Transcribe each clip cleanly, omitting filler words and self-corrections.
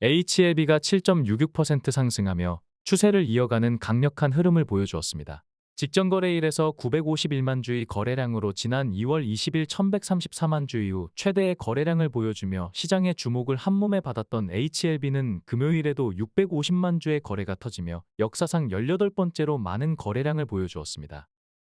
HLB가 7.66% 상승하며 추세를 이어가는 강력한 흐름을 보여주었습니다. 직전 거래일에서 951만 주의 거래량으로 지난 2월 20일 1134만 주 이후 최대의 거래량을 보여주며 시장의 주목을 한몸에 받았던 HLB는 금요일에도 650만 주의 거래가 터지며 역사상 18번째로 많은 거래량을 보여주었습니다.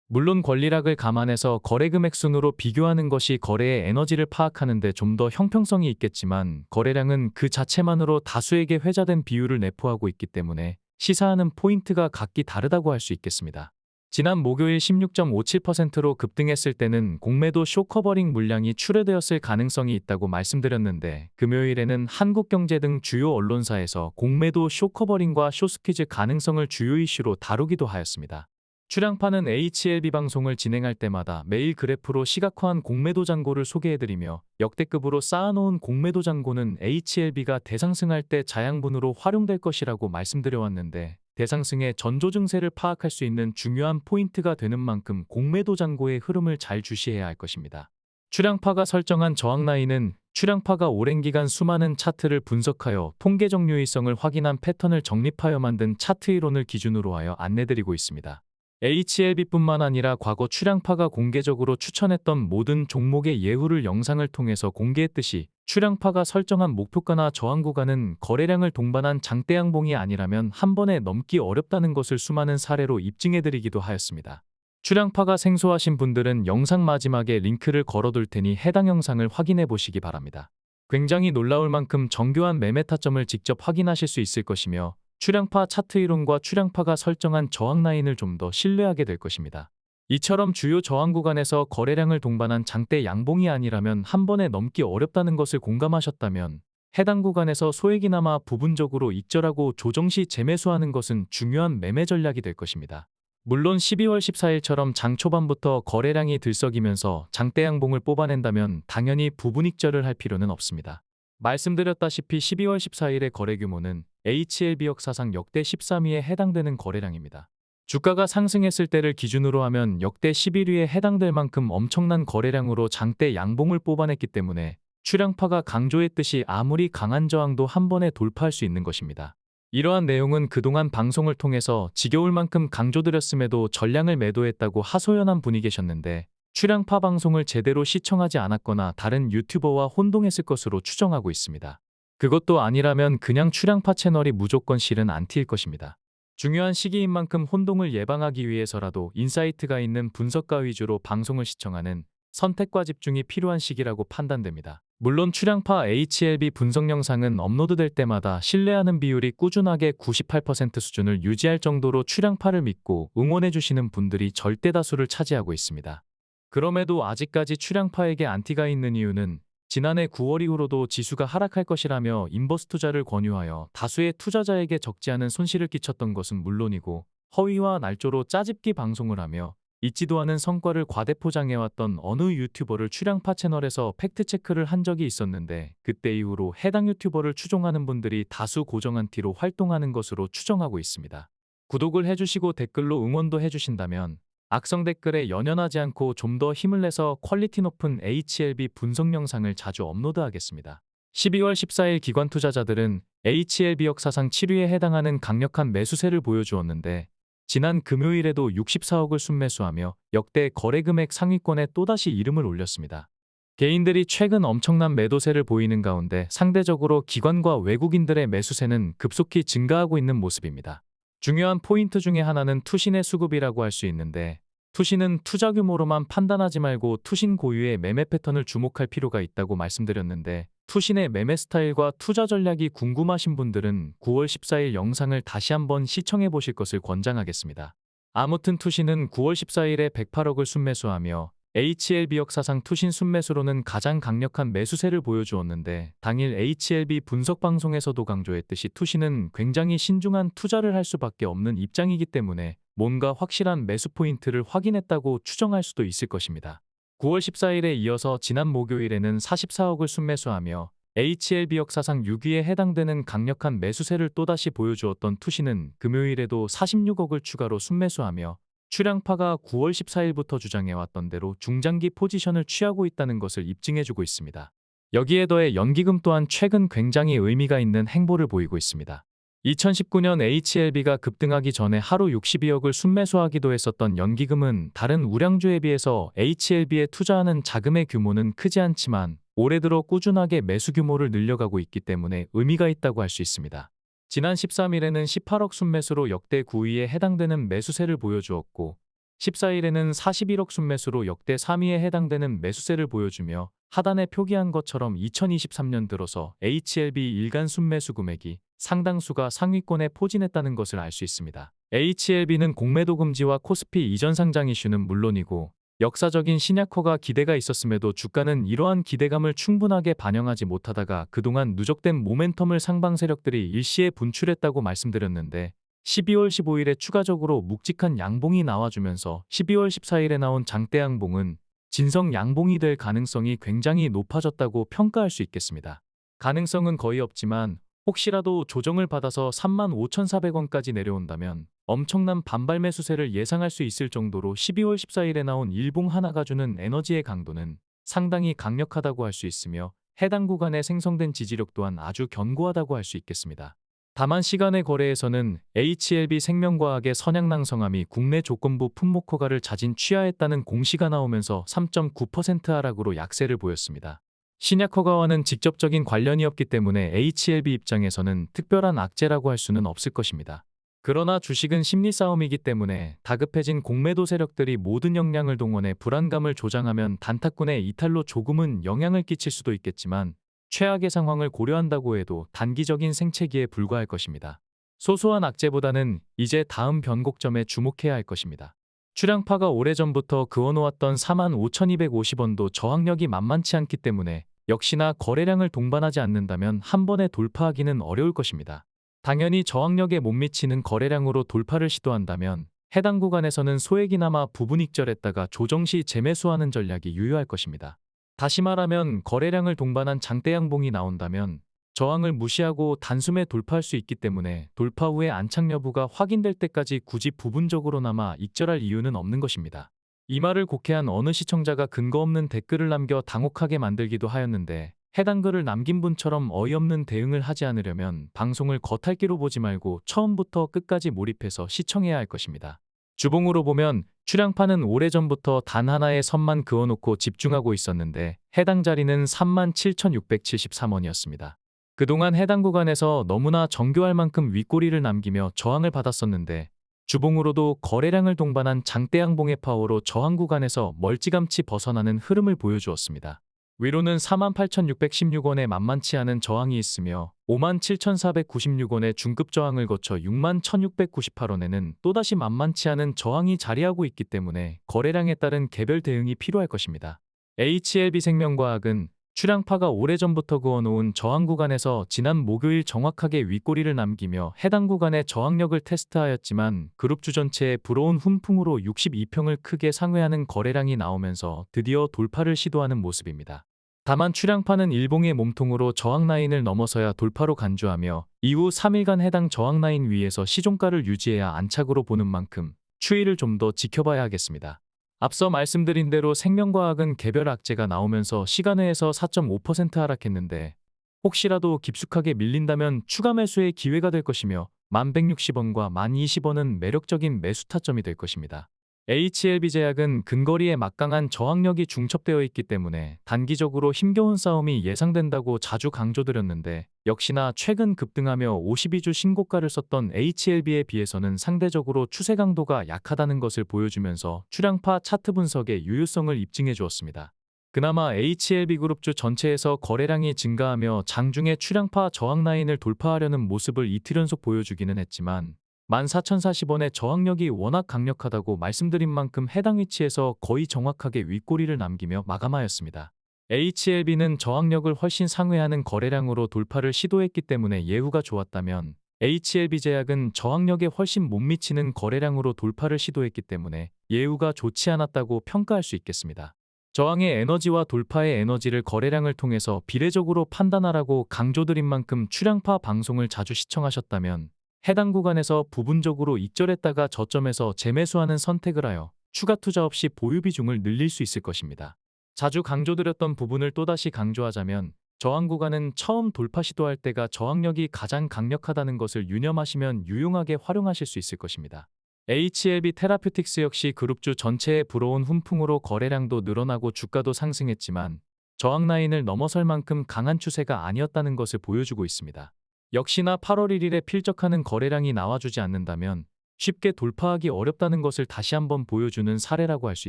물론 권리락을 감안해서 거래 금액 순으로 비교하는 것이 거래의 에너지를 파악하는 데 좀 더 형평성이 있겠지만 거래량은 그 자체만으로 다수에게 회자된 비율을 내포하고 있기 때문에 시사하는 포인트가 각기 다르다고 할 수 있겠습니다. 지난 목요일 16.57%로 급등했을 때는 공매도 쇼커버링 물량이 출회되었을 가능성이 있다고 말씀드렸는데 금요일에는 한국경제 등 주요 언론사에서 공매도 쇼커버링과 쇼스퀴즈 가능성을 주요 이슈로 다루기도 하였습니다. 출량파는 HLB 방송을 진행할 때마다 매일 그래프로 시각화한 공매도 잔고를 소개해드리며 역대급으로 쌓아놓은 공매도 잔고는 HLB가 대상승할 때 자양분으로 활용될 것이라고 말씀드려왔는데 대상승의 전조 증세를 파악할 수 있는 중요한 포인트가 되는 만큼 공매도 잔고의 흐름을 잘 주시해야 할 것입니다. 출량파가 설정한 저항 라인은 출량파가 오랜 기간 수많은 차트를 분석하여 통계 정유의성을 확인한 패턴을 정립하여 만든 차트 이론을 기준으로 하여 안내드리고 있습니다. HLB뿐만 아니라 과거 출량파가 공개적으로 추천했던 모든 종목의 예후를 영상을 통해서 공개했듯이 출량파가 설정한 목표가나 저항 구간은 거래량을 동반한 장대 양봉이 아니라면 한 번에 넘기 어렵다는 것을 수많은 사례로 입증해드리기도 하였습니다. 출량파가 생소하신 분들은 영상 마지막에 링크를 걸어둘 테니 해당 영상을 확인해 보시기 바랍니다. 굉장히 놀라울 만큼 정교한 매매 타점을 직접 확인하실 수 있을 것이며 출량파 차트 이론과 출량파가 설정한 저항 라인을 좀 더 신뢰하게 될 것입니다. 이처럼 주요 저항 구간에서 거래량을 동반한 장대 양봉이 아니라면 한 번에 넘기 어렵다는 것을 공감하셨다면 해당 구간에서 소액이나마 부분적으로 익절하고 조정 시 재매수하는 것은 중요한 매매 전략이 될 것입니다. 물론 12월 14일처럼 장 초반부터 거래량이 들썩이면서 장대 양봉을 뽑아낸다면 당연히 부분 익절을 할 필요는 없습니다. 말씀드렸다시피 12월 14일의 거래 규모는 HLB 역사상 역대 13위에 해당되는 거래량입니다. 주가가 상승했을 때를 기준으로 하면 역대 11위에 해당될 만큼 엄청난 거래량으로 장대 양봉을 뽑아냈기 때문에 출량파가 강조했듯이 아무리 강한 저항도 한 번에 돌파할 수 있는 것입니다. 이러한 내용은 그동안 방송을 통해서 지겨울 만큼 강조드렸음에도 전량을 매도했다고 하소연한 분이 계셨는데 출량파 방송을 제대로 시청하지 않았거나 다른 유튜버와 혼동했을 것으로 추정하고 있습니다. 그것도 아니라면 그냥 출량파 채널이 무조건 실은 안티일 것입니다. 중요한 시기인 만큼 혼동을 예방하기 위해서라도 인사이트가 있는 분석가 위주로 방송을 시청하는 선택과 집중이 필요한 시기라고 판단됩니다. 물론 출량파 HLB 분석 영상은 업로드될 때마다 신뢰하는 비율이 꾸준하게 98% 수준을 유지할 정도로 출량파를 믿고 응원해주시는 분들이 절대 다수를 차지하고 있습니다. 그럼에도 아직까지 출량파에게 안티가 있는 이유는 지난해 9월 이후로도 지수가 하락할 것이라며 인버스 투자를 권유하여 다수의 투자자에게 적지 않은 손실을 끼쳤던 것은 물론이고 허위와 날조로 짜집기 방송을 하며 있지도 않은 성과를 과대포장해왔던 어느 유튜버를 출량파 채널에서 팩트체크를 한 적이 있었는데 그때 이후로 해당 유튜버를 추종하는 분들이 다수 고정 안티로 활동하는 것으로 추정하고 있습니다. 구독을 해주시고 댓글로 응원도 해주신다면 악성 댓글에 연연하지 않고 좀 더 힘을 내서 퀄리티 높은 HLB 분석 영상을 자주 업로드하겠습니다. 12월 14일 기관 투자자들은 HLB 역사상 7위에 해당하는 강력한 매수세를 보여주었는데 지난 금요일에도 64억을 순매수하며 역대 거래 금액 상위권에 또다시 이름을 올렸습니다. 개인들이 최근 엄청난 매도세를 보이는 가운데 상대적으로 기관과 외국인들의 매수세는 급속히 증가하고 있는 모습입니다. 중요한 포인트 중에 하나는 투신의 수급이라고 할 수 있는데 투신은 투자 규모로만 판단하지 말고 투신 고유의 매매 패턴을 주목할 필요가 있다고 말씀드렸는데 투신의 매매 스타일과 투자 전략이 궁금하신 분들은 9월 14일 영상을 다시 한번 시청해 보실 것을 권장하겠습니다. 아무튼 투신은 9월 14일에 108억을 순매수하며 HLB 역사상 투신 순매수로는 가장 강력한 매수세를 보여주었는데 당일 HLB 분석 방송에서도 강조했듯이 투신은 굉장히 신중한 투자를 할 수밖에 없는 입장이기 때문에 뭔가 확실한 매수 포인트를 확인했다고 추정할 수도 있을 것입니다. 9월 14일에 이어서 지난 목요일에는 44억을 순매수하며 HLB 역사상 6위에 해당되는 강력한 매수세를 또다시 보여주었던 투신은 금요일에도 46억을 추가로 순매수하며 출량파가 9월 14일부터 주장해왔던 대로 중장기 포지션을 취하고 있다는 것을 입증해주고 있습니다. 여기에 더해 연기금 또한 최근 굉장히 의미가 있는 행보를 보이고 있습니다. 2019년 HLB가 급등하기 전에 하루 62억을 순매수하기도 했었던 연기금은 다른 우량주에 비해서 HLB에 투자하는 자금의 규모는 크지 않지만 올해 들어 꾸준하게 매수 규모를 늘려가고 있기 때문에 의미가 있다고 할 수 있습니다. 지난 13일에는 18억 순매수로 역대 9위에 해당되는 매수세를 보여주었고 14일에는 41억 순매수로 역대 3위에 해당되는 매수세를 보여주며 하단에 표기한 것처럼 2023년 들어서 HLB 일간 순매수 금액이 상당수가 상위권에 포진했다는 것을 알 수 있습니다. HLB는 공매도 금지와 코스피 이전 상장 이슈는 물론이고 역사적인 신약허가 기대가 있었음에도 주가는 이러한 기대감을 충분하게 반영하지 못하다가 그동안 누적된 모멘텀을 상방 세력들이 일시에 분출했다고 말씀드렸는데 12월 15일에 추가적으로 묵직한 양봉이 나와주면서 12월 14일에 나온 장대 양봉은 진성 양봉이 될 가능성이 굉장히 높아졌다고 평가할 수 있겠습니다. 가능성은 거의 없지만 혹시라도 조정을 받아서 35,400원까지 내려온다면 엄청난 반발 매수세를 예상할 수 있을 정도로 12월 14일에 나온 일봉 하나가 주는 에너지의 강도는 상당히 강력하다고 할 수 있으며 해당 구간에 생성된 지지력 또한 아주 견고하다고 할 수 있겠습니다. 다만 시간의 거래에서는 HLB 생명과학의 선양낭성함이 국내 조건부 품목허가를 자진 취하했다는 공시가 나오면서 3.9% 하락으로 약세를 보였습니다. 신약허가와는 직접적인 관련이 없기 때문에 HLB 입장에서는 특별한 악재라고 할 수는 없을 것입니다. 그러나 주식은 심리 싸움이기 때문에 다급해진 공매도 세력들이 모든 역량을 동원해 불안감을 조장하면 단타꾼의 이탈로 조금은 영향을 끼칠 수도 있겠지만 최악의 상황을 고려한다고 해도 단기적인 생채기에 불과할 것입니다. 소소한 악재보다는 이제 다음 변곡점에 주목해야 할 것입니다. 출량파가 오래전부터 그어놓았던 45,250원도 저항력이 만만치 않기 때문에 역시나 거래량을 동반하지 않는다면 한 번에 돌파하기는 어려울 것입니다. 당연히 저항력에 못 미치는 거래량으로 돌파를 시도한다면 해당 구간에서는 소액이나마 부분익절했다가 조정 시 재매수하는 전략이 유효할 것입니다. 다시 말하면 거래량을 동반한 장대 양봉이 나온다면 저항을 무시하고 단숨에 돌파할 수 있기 때문에 돌파 후에 안착 여부가 확인될 때까지 굳이 부분적으로나마 익절할 이유는 없는 것입니다. 이 말을 곡해한 어느 시청자가 근거 없는 댓글을 남겨 당혹하게 만들기도 하였는데 해당 글을 남긴 분처럼 어이없는 대응을 하지 않으려면 방송을 겉핥기로 보지 말고 처음부터 끝까지 몰입해서 시청해야 할 것입니다. 주봉으로 보면 출량파는 오래전부터 단 하나의 선만 그어놓고 집중하고 있었는데 해당 자리는 37,673원이었습니다. 그동안 해당 구간에서 너무나 정교할 만큼 윗꼬리를 남기며 저항을 받았었는데 주봉으로도 거래량을 동반한 장대 양봉의 파워로 저항 구간에서 멀찌감치 벗어나는 흐름을 보여주었습니다. 위로는 48,616원에 만만치 않은 저항이 있으며 57,496원의 중급 저항을 거쳐 61,698원에는 또다시 만만치 않은 저항이 자리하고 있기 때문에 거래량에 따른 개별 대응이 필요할 것입니다. HLB 생명과학은 출량파가 오래전부터 그어놓은 저항 구간에서 지난 목요일 정확하게 윗꼬리를 남기며 해당 구간의 저항력을 테스트하였지만 그룹주 전체에 불어온 훈풍으로 62평을 크게 상회하는 거래량이 나오면서 드디어 돌파를 시도하는 모습입니다. 다만 출량파는 일봉의 몸통으로 저항 라인을 넘어서야 돌파로 간주하며 이후 3일간 해당 저항 라인 위에서 시종가를 유지해야 안착으로 보는 만큼 추이를 좀 더 지켜봐야 하겠습니다. 앞서 말씀드린 대로 생명과학은 개별 악재가 나오면서 시간외에서 4.5% 하락했는데 혹시라도 깊숙하게 밀린다면 추가 매수의 기회가 될 것이며 1160원과 1020원은 매력적인 매수 타점이 될 것입니다. HLB 제약은 근거리에 막강한 저항력이 중첩되어 있기 때문에 단기적으로 힘겨운 싸움이 예상된다고 자주 강조드렸는데 역시나 최근 급등하며 52주 신고가를 썼던 HLB에 비해서는 상대적으로 추세 강도가 약하다는 것을 보여주면서 출량파 차트 분석의 유효성을 입증해 주었습니다. 그나마 HLB 그룹주 전체에서 거래량이 증가하며 장중에 출량파 저항 라인을 돌파하려는 모습을 이틀 연속 보여주기는 했지만 14,040원의 저항력이 워낙 강력하다고 말씀드린 만큼 해당 위치에서 거의 정확하게 윗꼬리를 남기며 마감하였습니다. HLB는 저항력을 훨씬 상회하는 거래량으로 돌파를 시도했기 때문에 예후가 좋았다면 HLB 제약은 저항력에 훨씬 못 미치는 거래량으로 돌파를 시도했기 때문에 예후가 좋지 않았다고 평가할 수 있겠습니다. 저항의 에너지와 돌파의 에너지를 거래량을 통해서 비례적으로 판단하라고 강조드린 만큼 출량파 방송을 자주 시청하셨다면 해당 구간에서 부분적으로 익절했다가 저점에서 재매수하는 선택을 하여 추가 투자 없이 보유 비중을 늘릴 수 있을 것입니다. 자주 강조드렸던 부분을 또다시 강조하자면 저항 구간은 처음 돌파 시도할 때가 저항력이 가장 강력하다는 것을 유념하시면 유용하게 활용하실 수 있을 것입니다. HLB 테라퓨틱스 역시 그룹주 전체에 불어온 훈풍으로 거래량도 늘어나고 주가도 상승했지만 저항 라인을 넘어설 만큼 강한 추세가 아니었다는 것을 보여주고 있습니다. 역시나 8월 1일에 필적하는 거래량이 나와주지 않는다면 쉽게 돌파하기 어렵다는 것을 다시 한번 보여주는 사례라고 할 수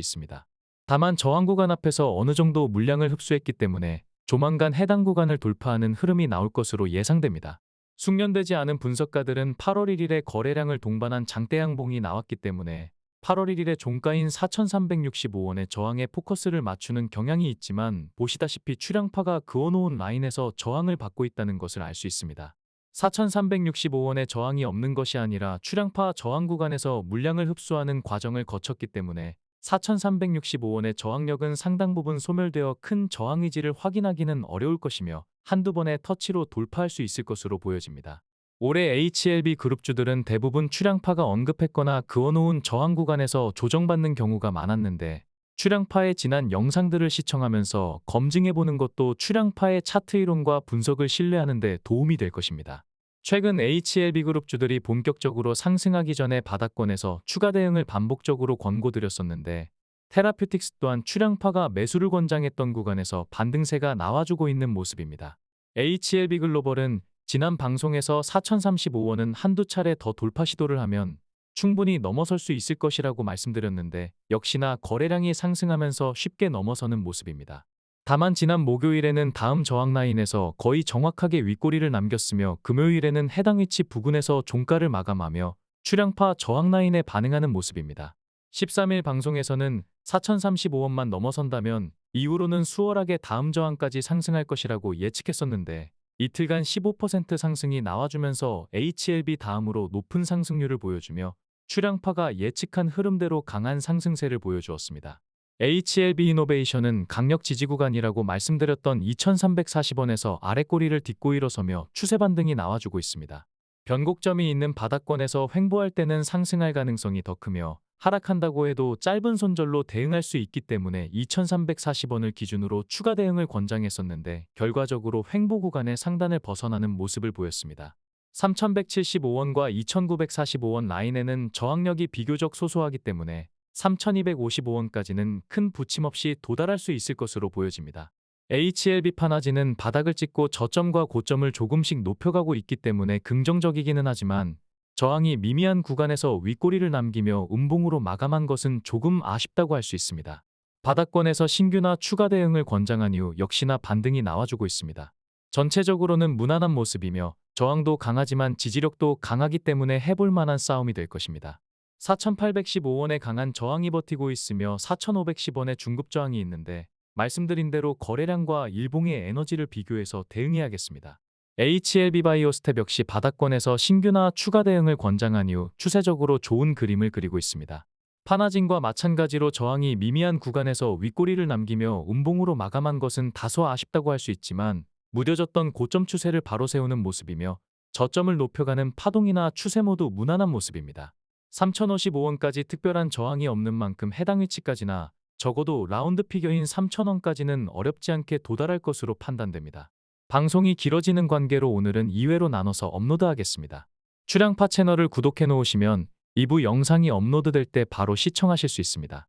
있습니다. 다만 저항 구간 앞에서 어느 정도 물량을 흡수했기 때문에 조만간 해당 구간을 돌파하는 흐름이 나올 것으로 예상됩니다. 숙련되지 않은 분석가들은 8월 1일에 거래량을 동반한 장대 양봉이 나왔기 때문에 8월 1일에 종가인 4,365원의 저항에 포커스를 맞추는 경향이 있지만 보시다시피 출량파가 그어놓은 라인에서 저항을 받고 있다는 것을 알 수 있습니다. 4,365원의 저항이 없는 것이 아니라 출량파 저항 구간에서 물량을 흡수하는 과정을 거쳤기 때문에 4,365원의 저항력은 상당 부분 소멸되어 큰 저항 의지를 확인하기는 어려울 것이며 한두 번의 터치로 돌파할 수 있을 것으로 보여집니다. 올해 HLB 그룹주들은 대부분 출량파가 언급했거나 그어놓은 저항 구간에서 조정받는 경우가 많았는데 출량파의 지난 영상들을 시청하면서 검증해보는 것도 출량파의 차트 이론과 분석을 신뢰하는 데 도움이 될 것입니다. 최근 HLB 그룹주들이 본격적으로 상승하기 전에 바닥권에서 추가 대응을 반복적으로 권고드렸었는데 테라퓨틱스 또한 출량파가 매수를 권장했던 구간에서 반등세가 나와주고 있는 모습입니다. HLB 글로벌은 지난 방송에서 4,035원은 한두 차례 더 돌파 시도를 하면 충분히 넘어설 수 있을 것이라고 말씀드렸는데 역시나 거래량이 상승하면서 쉽게 넘어서는 모습입니다. 다만 지난 목요일에는 다음 저항 라인에서 거의 정확하게 윗꼬리를 남겼으며 금요일에는 해당 위치 부근에서 종가를 마감하며 출량파 저항 라인에 반응하는 모습입니다. 13일 방송에서는 4,035원만 넘어선다면 이후로는 수월하게 다음 저항까지 상승할 것이라고 예측했었는데 이틀간 15% 상승이 나와주면서 HLB 다음으로 높은 상승률을 보여주며 출량파가 예측한 흐름대로 강한 상승세를 보여주었습니다. HLB 이노베이션은 강력 지지 구간이라고 말씀드렸던 2,340원에서 아랫꼬리를 딛고 일어서며 추세 반등이 나와주고 있습니다. 변곡점이 있는 바닥권에서 횡보할 때는 상승할 가능성이 더 크며 하락한다고 해도 짧은 손절로 대응할 수 있기 때문에 2,340원을 기준으로 추가 대응을 권장했었는데 결과적으로 횡보 구간의 상단을 벗어나는 모습을 보였습니다. 3,175원과 2,945원 라인에는 저항력이 비교적 소소하기 때문에 3,255원까지는 큰 부침 없이 도달할 수 있을 것으로 보여집니다. HLB 파나지는 바닥을 찍고 저점과 고점을 조금씩 높여가고 있기 때문에 긍정적이기는 하지만 저항이 미미한 구간에서 윗꼬리를 남기며 음봉으로 마감한 것은 조금 아쉽다고 할 수 있습니다. 바닥권에서 신규나 추가 대응을 권장한 이후 역시나 반등이 나와주고 있습니다. 전체적으로는 무난한 모습이며 저항도 강하지만 지지력도 강하기 때문에 해볼 만한 싸움이 될 것입니다. 4,815원의 강한 저항이 버티고 있으며 4,510원의 중급 저항이 있는데 말씀드린 대로 거래량과 일봉의 에너지를 비교해서 대응해야겠습니다. HLB 바이오스텝 역시 바닥권에서 신규나 추가 대응을 권장한 이후 추세적으로 좋은 그림을 그리고 있습니다. 파나진과 마찬가지로 저항이 미미한 구간에서 윗꼬리를 남기며 음봉으로 마감한 것은 다소 아쉽다고 할 수 있지만 무뎌졌던 고점 추세를 바로 세우는 모습이며 저점을 높여가는 파동이나 추세 모두 무난한 모습입니다. 3,055원까지 특별한 저항이 없는 만큼 해당 위치까지나 적어도 라운드 피겨인 3,000원까지는 어렵지 않게 도달할 것으로 판단됩니다. 방송이 길어지는 관계로 오늘은 2회로 나눠서 업로드하겠습니다. 출량파 채널을 구독해 놓으시면 2부 영상이 업로드될 때 바로 시청하실 수 있습니다.